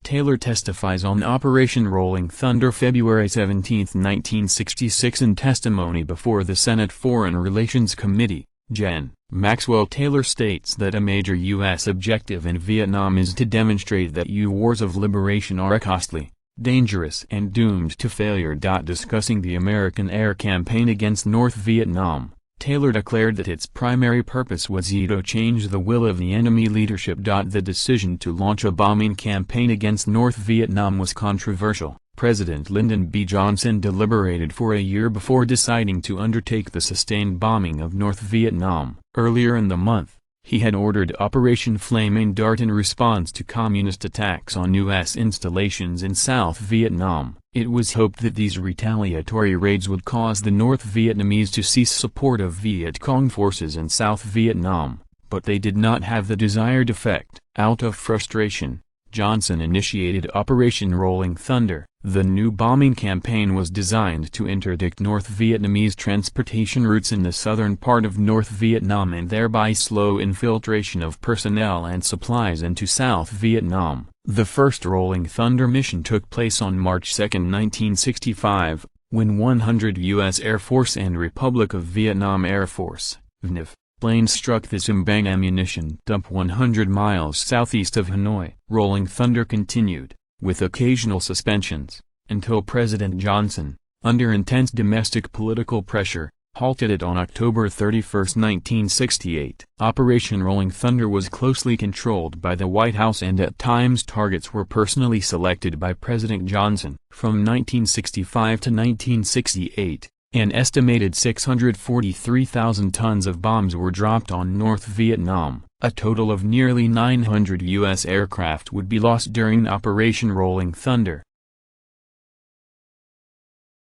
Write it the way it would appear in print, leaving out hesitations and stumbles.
Taylor testifies on Operation Rolling Thunder February 17, 1966 in testimony before the Senate Foreign Relations Committee. Gen. Maxwell Taylor states that a major U.S. objective in Vietnam is to demonstrate that wars of liberation are costly, dangerous and doomed to failure. Discussing the American air campaign against North Vietnam, Taylor declared that its primary purpose was to change the will of the enemy leadership. The decision to launch a bombing campaign against North Vietnam was controversial. President Lyndon B. Johnson deliberated for a year before deciding to undertake the sustained bombing of North Vietnam. Earlier in the month, he had ordered Operation Flaming Dart in response to communist attacks on U.S. installations in South Vietnam. It was hoped that these retaliatory raids would cause the North Vietnamese to cease support of Viet Cong forces in South Vietnam, but they did not have the desired effect. Out of frustration, Johnson initiated Operation Rolling Thunder. The new bombing campaign was designed to interdict North Vietnamese transportation routes in the southern part of North Vietnam and thereby slow infiltration of personnel and supplies into South Vietnam. The first Rolling Thunder mission took place on March 2, 1965, when 100 U.S. Air Force and Republic of Vietnam Air Force (VNF) planes struck the Simbang ammunition dump 100 miles southeast of Hanoi. Rolling Thunder continued, with occasional suspensions, until President Johnson, under intense domestic political pressure, halted it on October 31, 1968. Operation Rolling Thunder was closely controlled by the White House and at times targets were personally selected by President Johnson. From 1965 to 1968, an estimated 643,000 tons of bombs were dropped on North Vietnam. A total of nearly 900 U.S. aircraft would be lost during Operation Rolling Thunder.